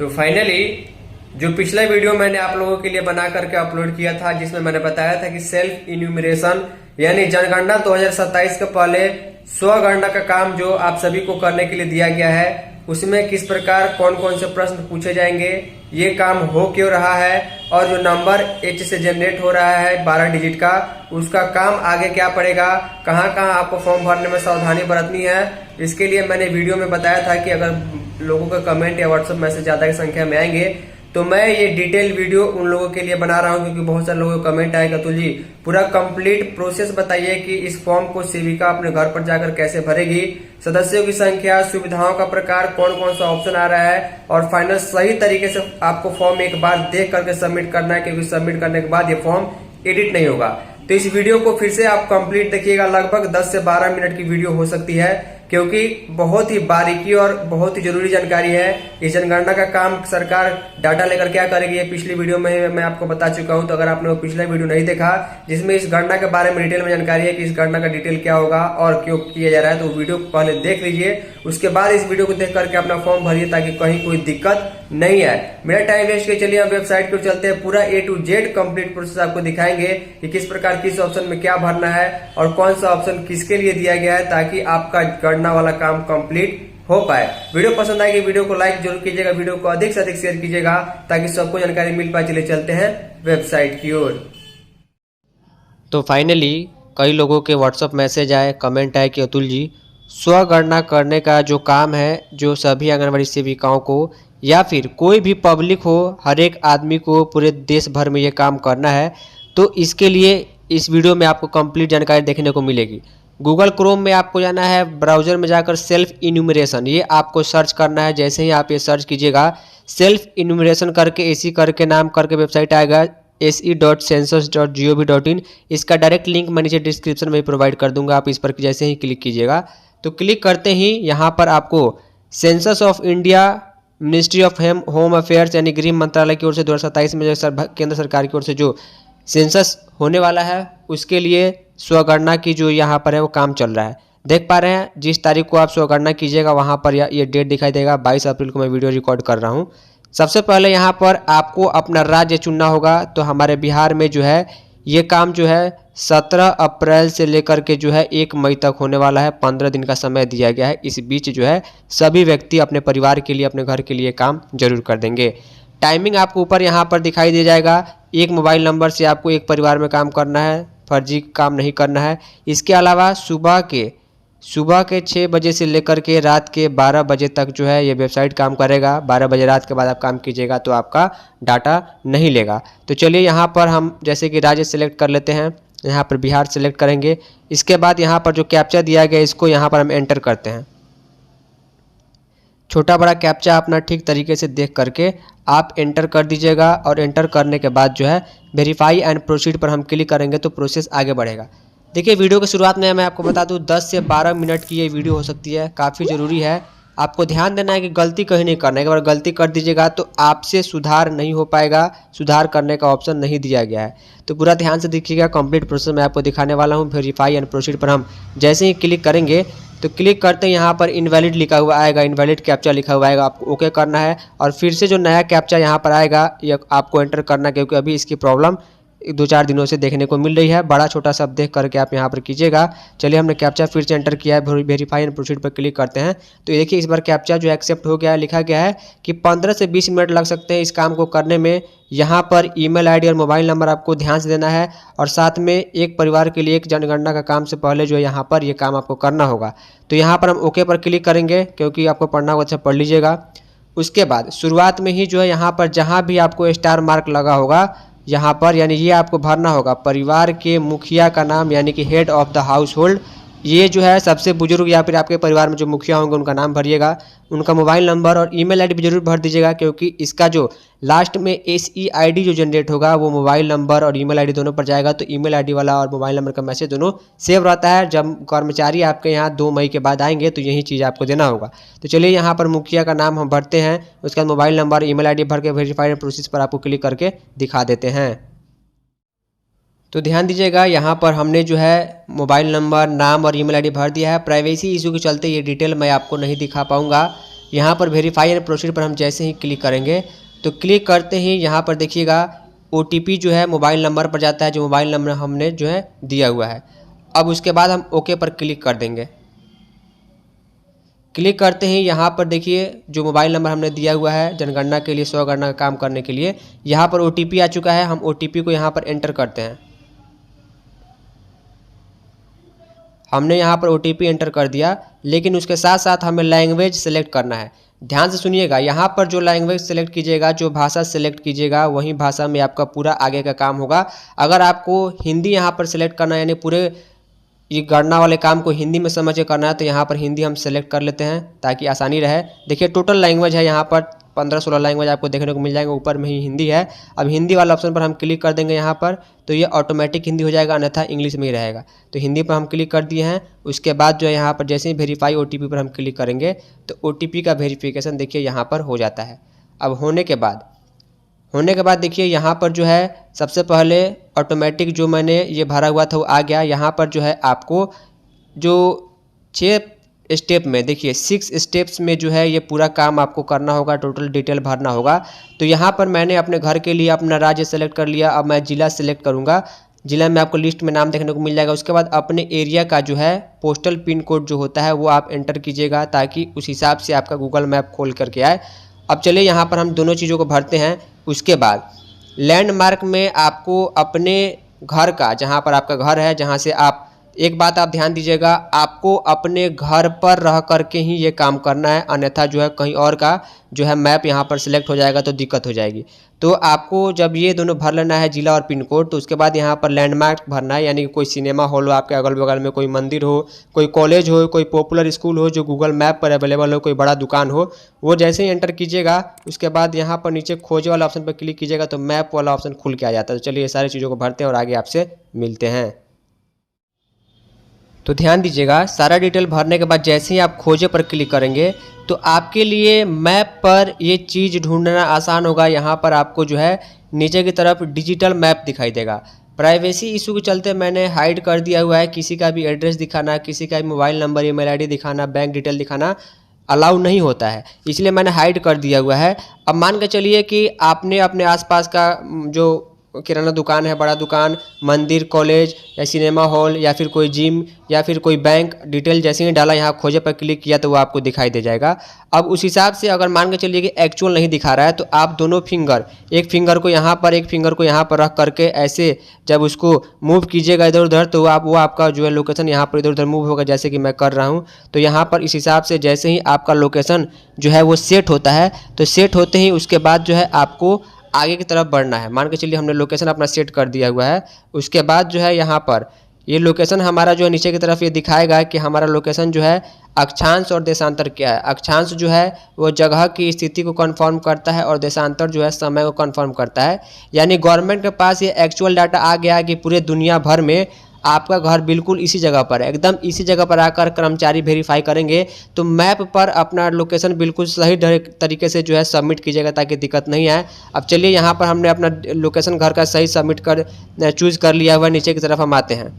तो फाइनली जो पिछला वीडियो मैंने आप लोगों के लिए बना करके अपलोड किया था, जिसमें मैंने बताया था कि सेल्फ इन्यूमरेशन यानी जनगणना 2027 के पहले स्वगणना का काम जो आप सभी को करने के लिए दिया गया है, उसमें किस प्रकार कौन कौन से प्रश्न पूछे जाएंगे, ये काम हो क्यों रहा है, और जो नंबर H से जनरेट हो रहा है 12 डिजिट का, उसका काम आगे क्या पड़ेगा, कहाँ कहाँ आपको फॉर्म भरने में सावधानी बरतनी है। इसके लिए मैंने वीडियो में बताया था कि अगर लोगों का कमेंट या व्हाट्सएप मैसेज ज्यादा की संख्या में आएंगे तो मैं ये डिटेल वीडियो उन लोगों के लिए बना रहा हूं, क्योंकि बहुत सारे लोगों का कमेंट आएगा तो जी पूरा कंप्लीट प्रोसेस बताइए कि इस फॉर्म को सेविका अपने घर पर जाकर कैसे भरेगी, सदस्यों की संख्या, सुविधाओं का प्रकार, कौन कौन सा ऑप्शन आ रहा है, और फाइनल सही तरीके से आपको फॉर्म एक बार देख करके सबमिट करना है, क्योंकि सबमिट करने के बाद ये फॉर्म एडिट नहीं होगा। तो इस वीडियो को फिर से आप कंप्लीट देखिएगा, लगभग 10 से 12 मिनट की वीडियो हो सकती है, क्योंकि बहुत ही बारीकी और बहुत ही जरूरी जानकारी है। इस जनगणना का काम सरकार डाटा लेकर क्या करेगी, ये पिछली वीडियो में मैं आपको बता चुका हूं। तो अगर आपने वो पिछला वीडियो नहीं देखा जिसमें इस गणना के बारे में डिटेल में जानकारी है कि इस गणना का डिटेल क्या होगा और क्यों किया जा रहा है, तो वीडियो पहले देख लीजिए, उसके बाद इस वीडियो को देख करके अपना फॉर्म भरिए ताकि कहीं कोई दिक्कत नहीं है। मेरा टाइम वेस्ट के चलिए हम वेबसाइट पर चलते हैं, पूरा A to Z complete process आपको दिखाएंगे कि किस प्रकार किस ऑप्शन में क्या भरना है और कौन सा ऑप्शन किसके लिए दिया गया है, ताकि आपका गणना वाला काम कंप्लीट हो पाए। वीडियो पसंद आएगी वीडियो को लाइक जरूर कीजिएगा, वीडियो को अधिक से अधिक शेयर कीजिएगा ताकि सबको जानकारी मिल पाए। चलिए चलते हैं वेबसाइट की ओर। तो फाइनली कई लोगों के व्हाट्सएप मैसेज आए, कमेंट आए कि अतुल जी स्वगणना करने का जो काम है, जो सभी आंगनबाड़ी सेविकाओं को या फिर कोई भी पब्लिक हो, हर एक आदमी को पूरे देश भर में ये काम करना है, तो इसके लिए इस वीडियो में आपको कंप्लीट जानकारी देखने को मिलेगी। गूगल क्रोम में आपको जाना है, ब्राउज़र में जाकर सेल्फ इन्यूमरेशन ये आपको सर्च करना है। जैसे ही आप ये सर्च कीजिएगा, सेल्फ इन्यूमरेशन करके एसी करके नाम करके वेबसाइट आएगा se.census.gov.in। इसका डायरेक्ट लिंक मैं नीचे डिस्क्रिप्शन में प्रोवाइड कर दूंगा। आप इस पर जैसे ही क्लिक कीजिएगा तो क्लिक करते ही यहाँ पर आपको census of India, ministry of home affairs यानी गृह मंत्रालय की ओर से 2027 में जो केंद्र सरकार की ओर से जो सेंसस होने वाला है, उसके लिए स्वगणना की जो यहाँ पर है वो काम चल रहा है। देख पा रहे हैं जिस तारीख को आप स्वगणना कीजिएगा वहाँ पर ये डेट दिखाई देगा। 22 अप्रैल को मैं वीडियो रिकॉर्ड कर रहा हूँ। सबसे पहले यहाँ पर आपको अपना राज्य चुनना होगा। तो हमारे बिहार में जो है ये काम जो है 17 अप्रैल से लेकर के जो है 1 मई तक होने वाला है। 15 दिन का समय दिया गया है। इस बीच जो है सभी व्यक्ति अपने परिवार के लिए, अपने घर के लिए काम जरूर कर देंगे। टाइमिंग आपको ऊपर यहाँ पर दिखाई दे जाएगा। एक मोबाइल नंबर से आपको एक परिवार में काम करना है, फर्जी काम नहीं करना है। इसके अलावा सुबह के 6 बजे से लेकर के रात के 12 बजे तक जो है ये वेबसाइट काम करेगा। 12 बजे रात के बाद आप काम कीजिएगा तो आपका डाटा नहीं लेगा। तो चलिए यहाँ पर हम जैसे कि राज्य सेलेक्ट कर लेते हैं। यहाँ पर बिहार सेलेक्ट करेंगे। इसके बाद यहाँ पर जो कैप्चा दिया गया इसको यहाँ पर हम एंटर करते हैं। छोटा बड़ा कैप्चा अपना ठीक तरीके से देख करके आप एंटर कर दीजिएगा, और एंटर करने के बाद जो है वेरीफाई एंड प्रोसीड पर हम क्लिक करेंगे तो प्रोसेस आगे बढ़ेगा। देखिए वीडियो के शुरुआत में मैं आपको बता दूं 10 से 12 मिनट की ये वीडियो हो सकती है, काफ़ी ज़रूरी है। आपको ध्यान देना है कि गलती कहीं नहीं करना है। अगर गलती कर दीजिएगा तो आपसे सुधार नहीं हो पाएगा, सुधार करने का ऑप्शन नहीं दिया गया है। तो पूरा ध्यान से देखिएगा, कंप्लीट प्रोसेस मैं आपको दिखाने वाला हूँ। वेरीफाई एंड प्रोसीड पर हम जैसे ही क्लिक करेंगे तो क्लिक करते हैं यहाँ पर इनवैलिड लिखा हुआ आएगा, इनवैलिड कैप्चा लिखा हुआ आएगा, आपको ओके करना है। और फिर से जो नया कैप्चा यहाँ पर आएगा ये आपको एंटर करना है, क्योंकि अभी इसकी प्रॉब्लम 2-4 दिनों से देखने को मिल रही है। बड़ा छोटा सब देख करके आप यहाँ पर कीजिएगा। चलिए हमने कैप्चा फिर से एंटर किया है, वेरीफाई एंड प्रोसीड पर क्लिक करते हैं। तो देखिए इस बार कैप्चा जो एक्सेप्ट हो गया है। लिखा गया है कि 15 से 20 मिनट लग सकते हैं इस काम को करने में। यहाँ पर ईमेल आईडी और मोबाइल नंबर आपको ध्यान से देना है, और साथ में एक परिवार के लिए एक जनगणना का काम से पहले जो है यहाँ पर ये काम आपको करना होगा। तो यहाँ पर हम ओके पर क्लिक करेंगे, क्योंकि आपको पढ़ना होगा, अच्छा पढ़ लीजिएगा। उसके बाद शुरुआत में ही जो है यहाँ पर जहाँ भी आपको स्टार मार्क लगा होगा यहाँ पर, यानी ये आपको भरना होगा परिवार के मुखिया का नाम, यानी कि head of the house hold. ये जो है सबसे बुजुर्ग या फिर आपके परिवार में जो मुखिया होंगे उनका नाम भरिएगा। उनका मोबाइल नंबर और ईमेल आईडी भी जरूर भर दीजिएगा, क्योंकि इसका जो लास्ट में SEID जो जनरेट होगा वो मोबाइल नंबर और ईमेल आईडी दोनों पर जाएगा। तो ईमेल आईडी वाला और मोबाइल नंबर का मैसेज दोनों सेव रहता है। जब कर्मचारी आपके यहाँ 2 मई के बाद आएंगे तो यही चीज़ आपको देना होगा। तो चलिए यहाँ पर मुखिया का नाम हम भरते हैं, उसके बाद मोबाइल नंबर ईमेल आईडी भर के वेरीफाइड प्रोसेस पर आपको क्लिक करके दिखा देते हैं। तो ध्यान दीजिएगा यहाँ पर हमने जो है मोबाइल नंबर, नाम और ईमेल आईडी भर दिया है। प्राइवेसी इशू के चलते ये डिटेल मैं आपको नहीं दिखा पाऊँगा। यहाँ पर वेरीफाई एंड प्रोसीड पर हम जैसे ही क्लिक करेंगे तो क्लिक करते ही यहाँ पर देखिएगा OTP जो है मोबाइल नंबर पर जाता है, जो मोबाइल नंबर हमने जो है दिया हुआ है। अब उसके बाद हम ओके पर क्लिक कर देंगे। क्लिक करते ही यहाँ पर देखिए जो मोबाइल नंबर हमने दिया हुआ है जनगणना के लिए, स्वगणना का काम करने के लिए, यहाँ पर OTP आ चुका है। हम OTP को यहाँ पर एंटर करते हैं। हमने यहाँ पर OTP एंटर कर दिया, लेकिन उसके साथ साथ हमें लैंग्वेज सेलेक्ट करना है। ध्यान से सुनिएगा, यहाँ पर जो लैंग्वेज सेलेक्ट कीजिएगा, जो भाषा सेलेक्ट कीजिएगा, वही भाषा में आपका पूरा आगे का काम होगा। अगर आपको हिंदी यहाँ पर सेलेक्ट करना है, यानी पूरे ये गणना वाले काम को हिंदी में समझ के करना है, तो यहाँ पर हिंदी हम सेलेक्ट कर लेते हैं ताकि आसानी रहे। देखिए टोटल लैंग्वेज है यहाँ पर 15-16 लैंग्वेज आपको देखने को मिल जाएंगे, ऊपर में ही हिंदी है। अब हिंदी वाला ऑप्शन पर हम क्लिक कर देंगे यहाँ पर, तो ये ऑटोमेटिक हिंदी हो जाएगा, अन्यथा इंग्लिश में ही रहेगा। तो हिंदी पर हम क्लिक कर दिए हैं। उसके बाद जो है यहाँ पर जैसे ही वेरीफाई OTP पर हम क्लिक करेंगे तो OTP का वेरिफिकेशन देखिए यहाँ पर हो जाता है। अब होने के बाद देखिए यहाँ पर जो है सबसे पहले ऑटोमेटिक जो मैंने ये भरा हुआ था वो आ गया। यहाँ पर जो है आपको जो 6 स्टेप में देखिए 6 स्टेप्स में जो है ये पूरा काम आपको करना होगा, टोटल डिटेल भरना होगा। तो यहाँ पर मैंने अपने घर के लिए अपना राज्य सेलेक्ट कर लिया। अब मैं ज़िला सेलेक्ट करूँगा। ज़िला में आपको लिस्ट में नाम देखने को मिल जाएगा। उसके बाद अपने एरिया का जो है पोस्टल पिन कोड जो होता है वो आप एंटर कीजिएगा, ताकि उस हिसाब से आपका गूगल मैप खोल करके आए। अब चलिए यहाँ पर हम दोनों चीज़ों को भरते हैं। उसके बाद लैंडमार्क में आपको अपने घर का, जहाँ पर आपका घर है, जहाँ से आप, एक बात आप ध्यान दीजिएगा, आपको अपने घर पर रह करके ही ये काम करना है, अन्यथा जो है कहीं और का जो है मैप यहाँ पर सिलेक्ट हो जाएगा तो दिक्कत हो जाएगी। तो आपको जब ये दोनों भर लेना है, जिला और पिन कोड, तो उसके बाद यहाँ पर लैंडमार्क भरना है, यानी कोई सिनेमा हॉल हो आपके अगल बगल में, कोई मंदिर हो, कोई कॉलेज हो, कोई पॉपुलर स्कूल हो जो गूगल मैप पर अवेलेबल हो, कोई बड़ा दुकान हो, वो जैसे ही एंटर कीजिएगा उसके बाद यहाँ पर नीचे खोजे वाला ऑप्शन पर क्लिक कीजिएगा तो मैप वाला ऑप्शन खुल के आ जाता है। तो चलिए ये सारी चीज़ों को भरते हैं और आगे आपसे मिलते हैं। तो ध्यान दीजिएगा, सारा डिटेल भरने के बाद जैसे ही आप खोजे पर क्लिक करेंगे तो आपके लिए मैप पर ये चीज़ ढूंढना आसान होगा। यहाँ पर आपको जो है नीचे की तरफ डिजिटल मैप दिखाई देगा। प्राइवेसी इशू के चलते मैंने हाइड कर दिया हुआ है, किसी का भी एड्रेस दिखाना, किसी का भी मोबाइल नंबर, ईमेल आईडी दिखाना, बैंक डिटेल दिखाना अलाउ नहीं होता है, इसलिए मैंने हाइड कर दिया हुआ है। अब मान के चलिए कि आपने अपने आसपास का जो किराना दुकान है, बड़ा दुकान, मंदिर, कॉलेज या सिनेमा हॉल या फिर कोई जिम या फिर कोई बैंक डिटेल जैसे ही डाला, यहाँ खोजे पर क्लिक किया तो वो आपको दिखाई दे जाएगा। अब उस हिसाब से अगर मान के चलिए कि एक्चुअल नहीं दिखा रहा है तो आप दोनों फिंगर, एक फिंगर को यहाँ पर, एक फिंगर को यहाँ पर रख करके ऐसे जब उसको मूव कीजिएगा इधर उधर तो वो आपका जो है लोकेशन यहाँ पर इधर उधर मूव होगा, जैसे कि मैं कर रहा हूँ। तो यहाँ पर इस हिसाब से जैसे ही आपका लोकेशन जो है वो सेट होता है, तो सेट होते ही उसके बाद जो है आपको आगे की तरफ बढ़ना है। मान के चलिए हमने लोकेशन अपना सेट कर दिया हुआ है। उसके बाद जो है यहाँ पर ये लोकेशन हमारा जो है नीचे की तरफ ये दिखाएगा कि हमारा लोकेशन जो है अक्षांश और देशांतर क्या है। अक्षांश जो है वो जगह की स्थिति को कंफर्म करता है और देशांतर जो है समय को कंफर्म करता है। यानी गवर्नमेंट के पास ये एक्चुअल डाटा आ गया कि पूरे दुनिया भर में आपका घर बिल्कुल इसी जगह पर है, एकदम इसी जगह पर आकर कर्मचारी वेरीफाई करेंगे तो मैप पर अपना लोकेशन बिल्कुल सही तरीके से जो है सबमिट कीजिएगा ताकि दिक्कत नहीं आए। अब चलिए यहाँ पर हमने अपना लोकेशन घर का सही सबमिट कर चूज़ कर लिया हुआ, नीचे की तरफ हम आते हैं।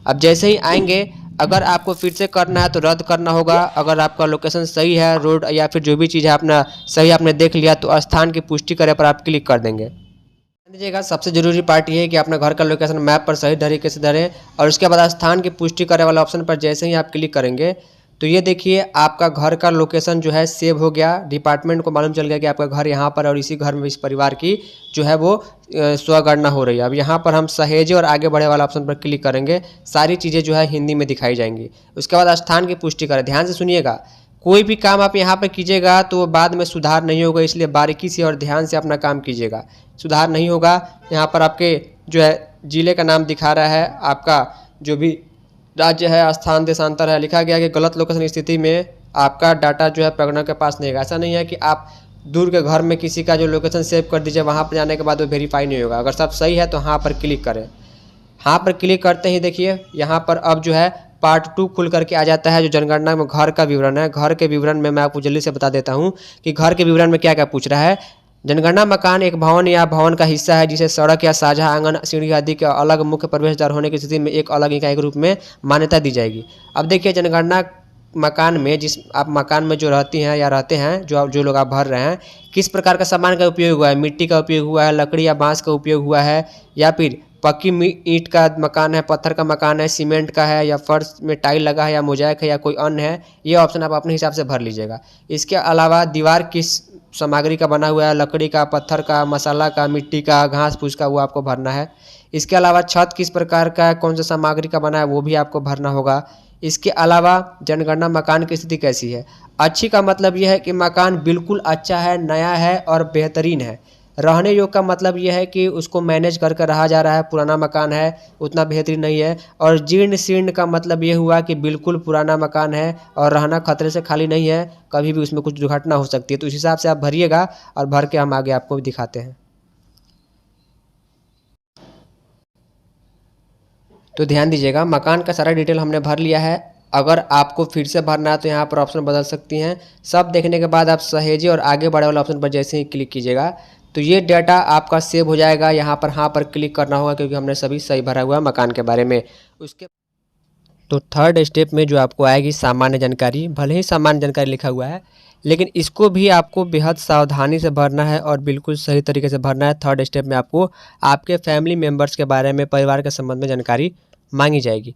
अब जैसे ही आएंगे, अगर आपको फिर से करना है तो रद्द करना होगा। अगर आपका लोकेशन सही है, रोड या फिर जो भी चीज़ है अपना सही आपने देख लिया, तो स्थान की पुष्टि करे पर आप क्लिक कर देंगे। दीजिएगा, सबसे जरूरी पार्ट ये है कि अपना घर का लोकेशन मैप पर सही तरीके से धरें और उसके बाद स्थान की पुष्टि करे वाला ऑप्शन पर जैसे ही आप क्लिक करेंगे तो ये देखिए आपका घर का लोकेशन जो है सेव हो गया। डिपार्टमेंट को मालूम चल गया कि आपका घर यहाँ पर और इसी घर में इस परिवार की जो है वो स्वगणना हो रही है। अब यहाँ पर हम सहेजे और आगे बढ़े वाला ऑप्शन पर क्लिक करेंगे, सारी चीज़ें जो है हिंदी में दिखाई जाएंगी। उसके बाद स्थान की पुष्टि करें। ध्यान से सुनिएगा, कोई भी काम आप यहाँ पर कीजिएगा तो बाद में सुधार नहीं होगा, इसलिए बारीकी से और ध्यान से अपना काम कीजिएगा। सुधार नहीं होगा। यहाँ पर आपके जो है जिले का नाम दिखा रहा है, आपका जो भी राज्य है, स्थान देशांतर है, लिखा गया कि गलत लोकेशन स्थिति में आपका डाटा जो है प्रगणक के पास नहीं है। ऐसा नहीं है कि आप दूर के घर में किसी का जो लोकेशन सेव कर दीजिए, वहाँ पर जाने के बाद वो वेरीफाई नहीं होगा। अगर सब सही है तो हाँ पर क्लिक करें। हाँ पर क्लिक करते ही देखिए यहाँ पर अब जो है पार्ट 2 खुल करके आ जाता है, जो जनगणना में घर का विवरण है। घर के विवरण में मैं आपको जल्दी से बता देता हूँ कि घर के विवरण में क्या क्या पूछ रहा है। जनगणना मकान एक भवन या भवन का हिस्सा है जिसे सड़क या साझा आंगन, सीढ़ी आदि के अलग मुख्य प्रवेश द्वार होने की स्थिति में एक अलग इकाई के रूप में मान्यता दी जाएगी। अब देखिए जनगणना मकान में आप मकान में जो रहती हैं या रहते हैं, जो लोग आप भर रहे हैं, किस प्रकार का सामान का उपयोग हुआ है, मिट्टी का उपयोग हुआ है, लकड़ी या बांस का उपयोग हुआ है, या फिर पक्की ईंट का मकान है, पत्थर का मकान है, सीमेंट का है, या फर्श में टाइल लगा है, या मोजाइक है, या कोई अन्य है, ये ऑप्शन आप अपने हिसाब से भर लीजिएगा। इसके अलावा दीवार किस सामग्री का बना हुआ है, लकड़ी का, पत्थर का, मसाला का, मिट्टी का, घास फूस का, वो आपको भरना है। इसके अलावा छत किस प्रकार का है, कौन सा सामग्री का बना है, वो भी आपको भरना होगा। इसके अलावा जनगणना मकान की स्थिति कैसी है। अच्छी का मतलब यह है कि मकान बिल्कुल अच्छा है, नया है और बेहतरीन है। रहने योग्य का मतलब यह है कि उसको मैनेज करके रहा जा रहा है, पुराना मकान है, उतना बेहतरीन नहीं है। और जीर्ण शीर्ण का मतलब ये हुआ कि बिल्कुल पुराना मकान है और रहना खतरे से खाली नहीं है, कभी भी उसमें कुछ दुर्घटना हो सकती है। तो इस हिसाब से आप भरिएगा और भर के हम आगे आपको दिखाते हैं। तो ध्यान दीजिएगा, मकान का सारा डिटेल हमने भर लिया है। अगर आपको फिर से भरना है तो यहाँ पर ऑप्शन बदल सकती हैं। सब देखने के बाद आप सहेजे और आगे बढ़े वाले ऑप्शन पर जैसे ही क्लिक कीजिएगा तो ये डाटा आपका सेव हो जाएगा। यहाँ पर हाँ पर क्लिक करना होगा क्योंकि हमने सभी सही भरा हुआ है मकान के बारे में। उसके तो थर्ड स्टेप में जो आपको आएगी सामान्य जानकारी, भले ही सामान्य जानकारी लिखा हुआ है लेकिन इसको भी आपको बेहद सावधानी से भरना है और बिल्कुल सही तरीके से भरना है। थर्ड स्टेप में आपको आपके फैमिली मेम्बर्स के बारे में, परिवार के संबंध में जानकारी मांगी जाएगी।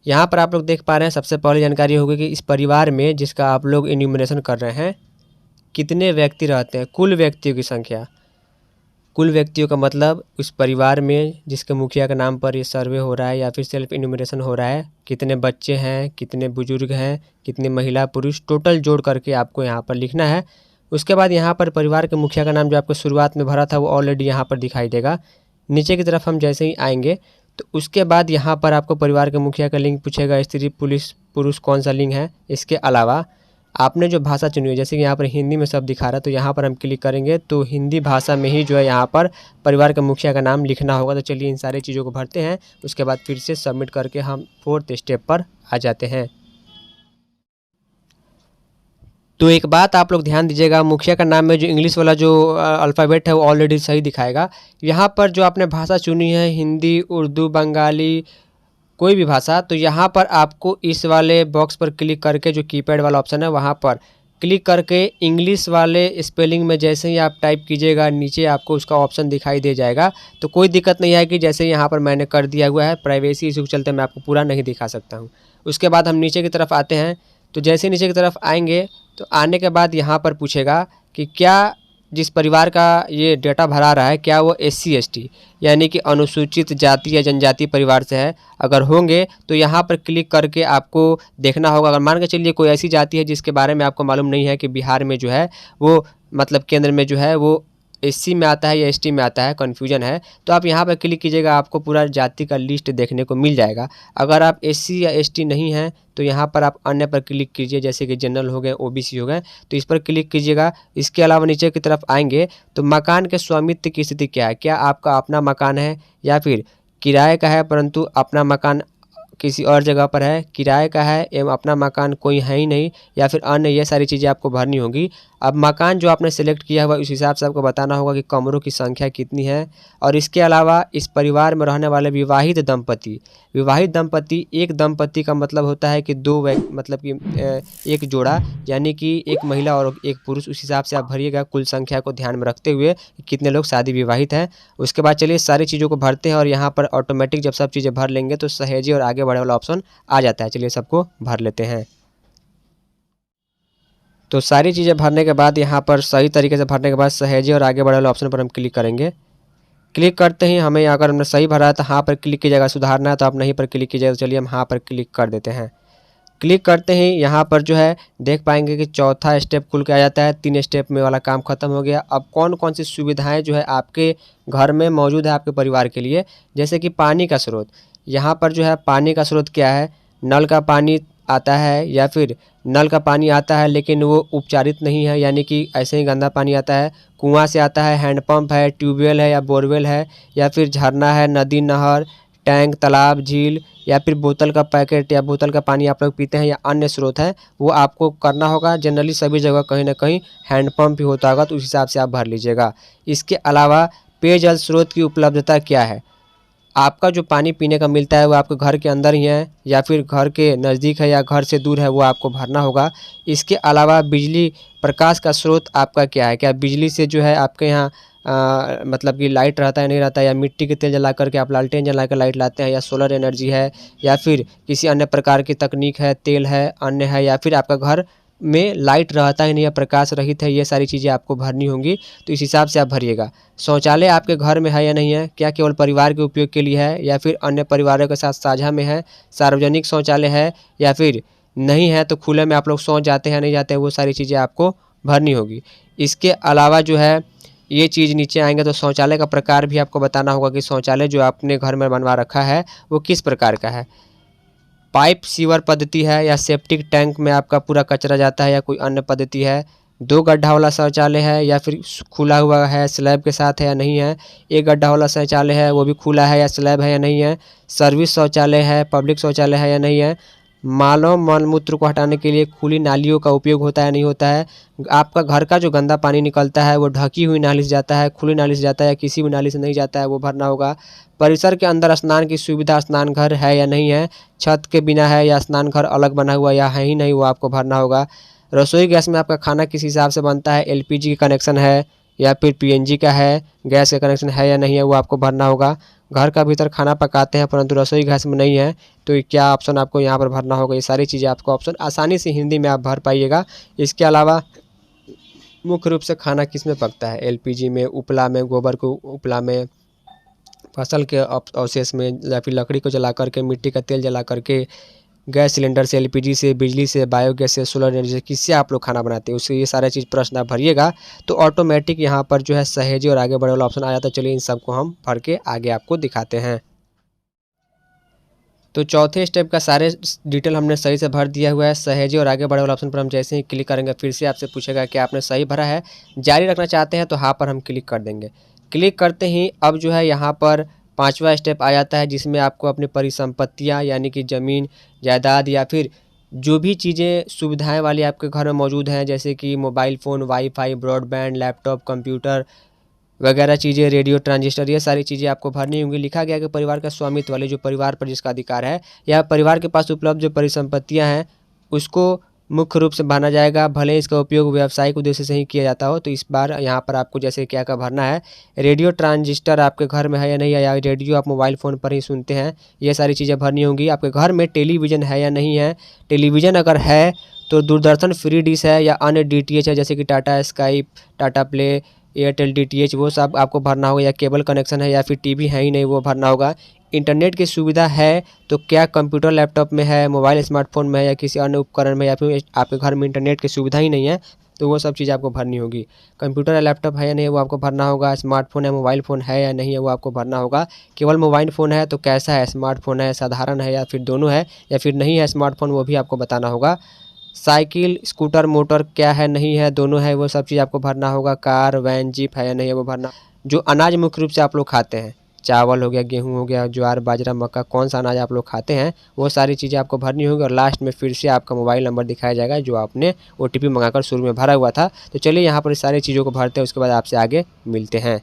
यहाँ पर आप लोग देख पा रहे हैं, सबसे पहली जानकारी होगी कि इस परिवार में जिसका आप लोग इन्यूमरेशन कर रहे हैं कितने व्यक्ति रहते हैं, कुल व्यक्तियों की संख्या। कुल व्यक्तियों का मतलब उस परिवार में जिसके मुखिया के नाम पर ये सर्वे हो रहा है या फिर सेल्फ इन्यूमरेशन हो रहा है, कितने बच्चे हैं, कितने बुजुर्ग हैं, कितने महिला पुरुष, टोटल जोड़ करके आपको यहाँ पर लिखना है। उसके बाद यहाँ पर परिवार के मुखिया का नाम जो आपको शुरुआत में भरा था वो ऑलरेडी यहाँ पर दिखाई देगा। नीचे की तरफ हम जैसे ही आएंगे तो उसके बाद यहाँ पर आपको परिवार के मुखिया का लिंग पूछेगा, स्त्री पुरुष कौन सा लिंग है। इसके अलावा आपने जो भाषा चुनी है, जैसे कि यहाँ पर हिंदी में सब दिखा रहा है तो यहाँ पर हम क्लिक करेंगे तो हिंदी भाषा में ही जो है यहाँ पर परिवार के मुखिया का नाम लिखना होगा। तो चलिए इन सारी चीज़ों को भरते हैं, उसके बाद फिर से सबमिट करके हम फोर्थ स्टेप पर आ जाते हैं। तो एक बात आप लोग ध्यान दीजिएगा, मुखिया का नाम में जो इंग्लिश वाला जो अल्फ़ाबेट है वो ऑलरेडी सही दिखाएगा। यहाँ पर जो आपने भाषा चुनी है, हिंदी, उर्दू, बंगाली, कोई भी भाषा, तो यहाँ पर आपको इस वाले बॉक्स पर क्लिक करके जो कीपैड वाला ऑप्शन है वहाँ पर क्लिक करके इंग्लिश वाले स्पेलिंग में जैसे ही आप टाइप कीजिएगा नीचे आपको उसका ऑप्शन दिखाई दे जाएगा। तो कोई दिक्कत नहीं है कि जैसे यहाँ पर मैंने कर दिया हुआ है, प्राइवेसी इशू के चलते मैं आपको पूरा नहीं दिखा सकता हूँ। उसके बाद हम नीचे की तरफ आते हैं। तो जैसे नीचे की तरफ आएंगे तो आने के बाद यहाँ पर पूछेगा कि क्या जिस परिवार का ये डेटा भरा रहा है क्या वो SC ST यानी कि अनुसूचित जाति या जनजाति परिवार से है। अगर होंगे तो यहाँ पर क्लिक करके आपको देखना होगा। अगर मान के चलिए कोई ऐसी जाति है जिसके बारे में आपको मालूम नहीं है कि बिहार में जो है वो मतलब केंद्र में जो है वो SC में आता है या ST में आता है, कन्फ्यूजन है, तो आप यहाँ पर क्लिक कीजिएगा, आपको पूरा जाति का लिस्ट देखने को मिल जाएगा। अगर आप SC या ST नहीं हैं तो यहाँ पर आप अन्य पर क्लिक कीजिए, जैसे कि जनरल हो गए, OBC हो गए, तो इस पर क्लिक कीजिएगा। इसके अलावा नीचे की तरफ आएंगे तो मकान के स्वामित्व की स्थिति क्या है, क्या आपका अपना मकान है या फिर किराए का है परंतु अपना मकान किसी और जगह पर है, किराए का है एवं अपना मकान कोई है ही नहीं, या फिर अन्य, ये सारी चीज़ें आपको भरनी होगी। अब मकान जो आपने सेलेक्ट किया हुआ उस हिसाब से आपको बताना होगा कि कमरों की संख्या कितनी है। और इसके अलावा इस परिवार में रहने वाले विवाहित दंपति, एक दंपति का मतलब होता है कि मतलब कि एक जोड़ा, यानी कि एक महिला और एक पुरुष, उस हिसाब से आप भरिएगा कुल संख्या को ध्यान में रखते हुए कि कितने लोग शादी विवाहित हैं। उसके बाद चलिए सारी चीज़ों को भरते हैं और यहाँ पर ऑटोमेटिक जब सब चीज़ें भर लेंगे तो सहेजे और आगे बढ़े वाला ऑप्शन आ जाता है। चलिए सबको भर लेते हैं। तो सारी चीज़ें भरने के बाद यहाँ पर सही तरीके से भरने के बाद सहेजे और आगे बढ़े वाले ऑप्शन पर हम क्लिक करेंगे। क्लिक करते ही हमें अगर हमने सही भरा है तो हाँ पर क्लिक कीजिएगा, सुधारना है तो आप नहीं पर क्लिक कीजिएगा। तो चलिए हम हाँ पर क्लिक कर देते हैं। क्लिक करते ही यहाँ पर जो है देख पाएंगे कि चौथा स्टेप खुल के आ जाता है। 3 स्टेप में वाला काम खत्म हो गया। अब कौन कौन सी सुविधाएं जो है आपके घर में मौजूद है आपके परिवार के लिए, जैसे कि पानी का स्रोत। यहाँ पर जो है पानी का स्रोत क्या है, नल का पानी आता है या फिर नल का पानी आता है लेकिन वो उपचारित नहीं है, यानी कि ऐसे ही गंदा पानी आता है। कुआं से आता है, हैंडपंप है, ट्यूबवेल है या बोरवेल है, या फिर झरना है, नदी, नहर, टैंक, तालाब, झील, या फिर बोतल का पैकेट या बोतल का पानी आप लोग पीते हैं या अन्य स्रोत है, वो आपको करना होगा। जनरली सभी जगह कहीं ना कहीं हैंडपंप ही होता होगा तो उस हिसाब से आप भर लीजिएगा। इसके अलावा पेयजल स्रोत की उपलब्धता क्या है, आपका जो पानी पीने का मिलता है वो आपके घर के अंदर ही है या फिर घर के नज़दीक है या घर से दूर है, वो आपको भरना होगा। इसके अलावा बिजली प्रकाश का स्रोत आपका क्या है, क्या बिजली से जो है आपके यहाँ मतलब कि लाइट रहता है नहीं रहता है, या मिट्टी के तेल जला करके आप लालटेन जला कर लाइट लाते हैं, या सोलर एनर्जी है, या फिर किसी अन्य प्रकार की तकनीक है, तेल है, अन्य है, या फिर आपका घर में लाइट रहता ही नहीं है, प्रकाश रहित है, ये सारी चीज़ें आपको भरनी होंगी। तो इस हिसाब से आप भरिएगा। शौचालय आपके घर में है या नहीं है, क्या केवल परिवार के उपयोग के लिए है या फिर अन्य परिवारों के साथ साझा में है, सार्वजनिक शौचालय है या फिर नहीं है तो खुले में आप लोग शौच जाते हैं नहीं जाते हैं, वो सारी चीज़ें आपको भरनी होगी। इसके अलावा जो है ये चीज़ नीचे आएंगे तो शौचालय का प्रकार भी आपको बताना होगा कि शौचालय जो आपने घर में बनवा रखा है वो किस प्रकार का है। पाइप सीवर पद्धति है या सेप्टिक टैंक में आपका पूरा कचरा जाता है या कोई अन्य पद्धति है। 2 गड्ढा वाला शौचालय है या फिर खुला हुआ है, स्लैब के साथ है या नहीं है। 1 गड्ढा वाला शौचालय है, वो भी खुला है या स्लैब है या नहीं है। सर्विस शौचालय है, पब्लिक शौचालय है या नहीं है। मानव मलमूत्र को हटाने के लिए खुली नालियों का उपयोग होता है नहीं होता है। आपका घर का जो गंदा पानी निकलता है वो ढकी हुई नाली से जाता है, खुली नाली से जाता है, किसी भी नाली से नहीं जाता है, वो भरना होगा। परिसर के अंदर स्नान की सुविधा, स्नान घर है या नहीं है, छत के बिना है या स्नान घर अलग बना हुआ या है ही नहीं, वो आपको भरना होगा। रसोई गैस में आपका खाना किस हिसाब से बनता है, एलपीजी का कनेक्शन है या फिर पीएनजी का है, गैस का कनेक्शन है या नहीं है, वो आपको भरना होगा। घर का भीतर खाना पकाते हैं परंतु रसोई गैस में नहीं है तो क्या ऑप्शन आपको यहाँ पर भरना होगा। ये सारी चीज़ें आपको ऑप्शन आसानी से हिंदी में आप भर पाइएगा। इसके अलावा मुख्य रूप से खाना किस में पकता है, एलपीजी में, उपला में, गोबर को उपला में, फसल के अवशेष में, या फिर लकड़ी को जला करके, मिट्टी का तेल जला करके, गैस सिलेंडर से, एलपीजी से, बिजली से, बायोगैस से, सोलर एनर्जी से, किससे आप लोग खाना बनाते हैं, उससे ये सारा चीज़ प्रश्न आप भरिएगा तो ऑटोमेटिक यहाँ पर जो है सहेजे और आगे बढ़े वाला ऑप्शन आ जाता है। चलिए इन सबको हम भर के आगे आपको दिखाते हैं। तो चौथे स्टेप का सारे डिटेल हमने सही से भर दिया हुआ है। सहेजे और आगे बढ़े वाला ऑप्शन पर हम जैसे ही क्लिक करेंगे फिर से आपसे पूछेगा कि आपने सही भरा है, जारी रखना चाहते हैं तो हाँ पर हम क्लिक कर देंगे। क्लिक करते ही अब जो है यहाँ पर 5वां स्टेप आ जाता है जिसमें आपको अपनी परिसंपत्तियाँ यानी कि ज़मीन, जायदाद या फिर जो भी चीज़ें सुविधाएं वाली आपके घर में मौजूद हैं, जैसे कि mobile phone, wifi, broadband, laptop, computer वगैरह चीज़ें, रेडियो, ट्रांजिस्टर, ये सारी चीज़ें आपको भरनी होंगी। लिखा गया कि परिवार का स्वामित्व वाले, जो परिवार पर जिसका अधिकार है या परिवार के पास उपलब्ध जो परिसंपत्तियां हैं उसको मुख्य रूप से भरना जाएगा, भले इसका उपयोग व्यावसायिक उद्देश्य से ही किया जाता हो। तो इस बार यहाँ पर आपको जैसे क्या क्या भरना है, रेडियो ट्रांजिस्टर आपके घर में है या नहीं है, या रेडियो आप मोबाइल फ़ोन पर ही सुनते हैं, ये सारी चीज़ें भरनी होंगी। आपके घर में टेलीविज़न है या नहीं है, टेलीविज़न अगर है तो दूरदर्शन फ्री डिश है या अन्य डीटीएच है, जैसे कि Tata sky, Tata play, Airtel DTH, वो सब आपको भरना होगा। या केबल कनेक्शन है या फिर टीवी है ही नहीं, वो भरना होगा। इंटरनेट की सुविधा है तो क्या कंप्यूटर, लैपटॉप में है, मोबाइल, स्मार्टफोन में है या किसी अन्य उपकरण में, या फिर आपके घर में इंटरनेट की सुविधा ही नहीं है तो वो सब चीज़ आपको भरनी होगी। कंप्यूटर या लैपटॉप है या नहीं वो आपको भरना होगा। स्मार्टफोन या मोबाइल फ़ोन है या नहीं है वो आपको भरना होगा। केवल मोबाइल फ़ोन है तो कैसा है, स्मार्टफोन है, साधारण है या फिर दोनों है, या फिर नहीं है स्मार्टफोन, वो भी आपको बताना होगा। साइकिल, स्कूटर, मोटर क्या है नहीं है, दोनों है, वो सब चीज़ आपको भरना होगा। कार, वैन, जीप है या नहीं है वो भरना। जो अनाज मुख्य रूप से आप लोग खाते हैं, चावल हो गया, गेहूं हो गया, ज्वार, बाजरा, मक्का, कौन सा अनाज आप लोग खाते हैं वो सारी चीज़ें आपको भरनी होगी। और लास्ट में फिर से आपका मोबाइल नंबर दिखाया जाएगा जो आपने OTP मंगाकर शुरू में भरा हुआ था। तो चलिए यहाँ पर सारी चीज़ों को भरते हैं, उसके बाद आपसे आगे मिलते हैं।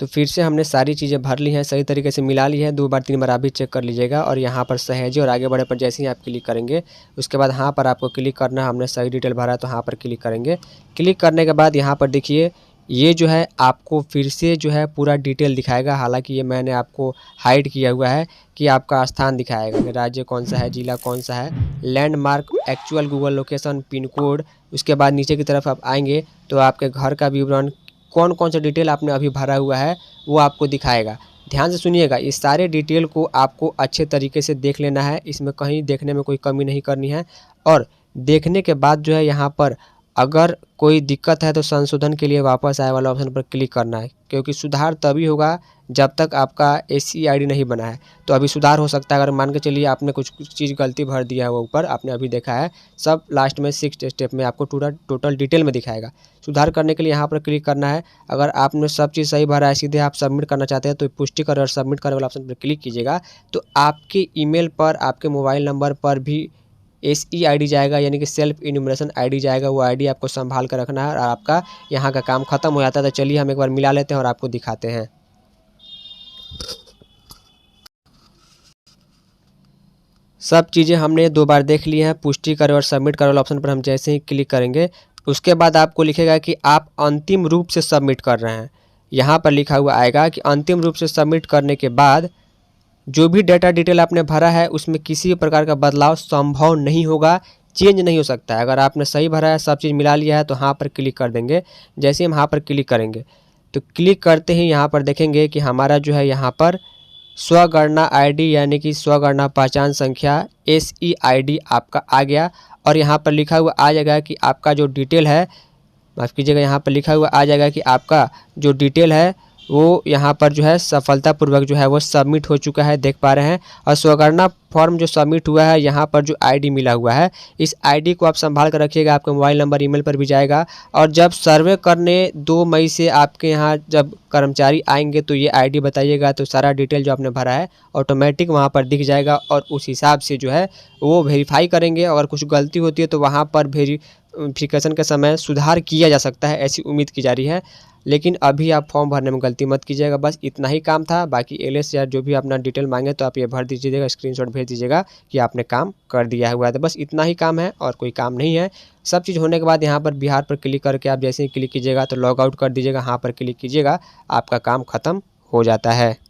तो फिर से हमने सारी चीज़ें भर ली हैं, सही तरीके से मिला ली है। 2 बार 3 बार आप भी चेक कर लीजिएगा। और यहाँ पर सहेजे और आगे बढ़े पर जैसे ही आप क्लिक करेंगे उसके बाद हाँ पर आपको क्लिक करना है। हमने सही डिटेल भरा है तो हाँ पर क्लिक करेंगे। क्लिक करने के बाद यहाँ पर देखिए ये जो है आपको फिर से जो है पूरा डिटेल दिखाएगा। हालांकि ये मैंने आपको हाइड किया हुआ है कि आपका स्थान दिखाएगा कि राज्य कौन सा है, जिला कौन सा है, landmark, actual Google location, pin code. उसके बाद नीचे की तरफ आप आएंगे तो आपके घर का विवरण, कौन कौन सा डिटेल आपने अभी भरा हुआ है वो आपको दिखाएगा। ध्यान से सुनिएगा, इस सारे डिटेल को आपको अच्छे तरीके से देख लेना है, इसमें कहीं देखने में कोई कमी नहीं करनी है। और देखने के बाद जो है यहाँ पर अगर कोई दिक्कत है तो संशोधन के लिए वापस आए वाला ऑप्शन पर क्लिक करना है, क्योंकि सुधार तभी होगा जब तक आपका SCID नहीं बना है। तो अभी सुधार हो सकता है, अगर मान के चलिए आपने कुछ चीज़ गलती भर दिया है वो ऊपर आपने अभी देखा है, सब लास्ट में 6 स्टेप में आपको टोटल डिटेल में दिखाएगा। सुधार करने के लिए यहाँ पर क्लिक करना है। अगर आपने सब चीज़ सही भरा है, सीधे आप सबमिट करना चाहते हैं तो पुष्टि कर और सबमिट करने वाला ऑप्शन पर क्लिक कीजिएगा। तो आपके ईमेल पर, आपके मोबाइल नंबर पर भी SEID जाएगा, यानी कि सेल्फ इन्यूमरेशन ID जाएगा। वो ID आपको संभाल कर रखना है और आपका यहाँ का काम खत्म हो जाता है। तो चलिए हम एक बार मिला लेते हैं और आपको दिखाते हैं। सब चीज़ें हमने 2 बार देख ली हैं। पुष्टि करें और सबमिट करो वाले ऑप्शन पर हम जैसे ही क्लिक करेंगे उसके बाद आपको लिखेगा कि आप अंतिम रूप से सबमिट कर रहे हैं। यहाँ पर लिखा हुआ आएगा कि अंतिम रूप से सबमिट करने के बाद जो भी डेटा डिटेल आपने भरा है उसमें किसी भी प्रकार का बदलाव संभव नहीं होगा, चेंज नहीं हो सकता है। अगर आपने सही भरा है, सब चीज़ मिला लिया है तो यहाँ पर क्लिक कर देंगे। जैसे हम यहाँ पर क्लिक करेंगे तो क्लिक करते ही यहाँ पर देखेंगे कि हमारा जो है यहाँ पर स्वगणना आईडी यानी कि स्वगणना पहचान संख्या SEID आपका आ गया और यहाँ पर लिखा हुआ आ जाएगा कि आपका जो डिटेल है, माफ़ कीजिएगा, यहाँ पर लिखा हुआ आ जाएगा कि आपका जो डिटेल है वो यहाँ पर जो है सफलतापूर्वक जो है वो सबमिट हो चुका है, देख पा रहे हैं। और स्वगणना फॉर्म जो सबमिट हुआ है यहाँ पर जो आईडी मिला हुआ है, इस आईडी को आप संभाल कर रखिएगा, आपके मोबाइल नंबर ईमेल पर भी जाएगा। और जब सर्वे करने 2 मई से आपके यहाँ जब कर्मचारी आएंगे तो ये आईडी बताइएगा, तो सारा डिटेल जो आपने भरा है ऑटोमेटिक वहाँ पर दिख जाएगा और उस हिसाब से जो है वो वेरीफाई करेंगे। अगर कुछ गलती होती है तो वहाँ पर वेरिफिकेशन के समय सुधार किया जा सकता है, ऐसी उम्मीद की जा रही है। लेकिन अभी आप फॉर्म भरने में गलती मत कीजिएगा। बस इतना ही काम था। बाकी LS या जो भी अपना डिटेल मांगे तो आप ये भर दीजिएगा, स्क्रीनशॉट भेज दीजिएगा कि आपने काम कर दिया हुआ है। तो बस इतना ही काम है और कोई काम नहीं है। सब चीज़ होने के बाद यहाँ पर बिहार पर क्लिक करके आप जैसे ही क्लिक कीजिएगा तो लॉग आउट कर दीजिएगा, यहाँ पर क्लिक कीजिएगा, आपका काम ख़त्म हो जाता है।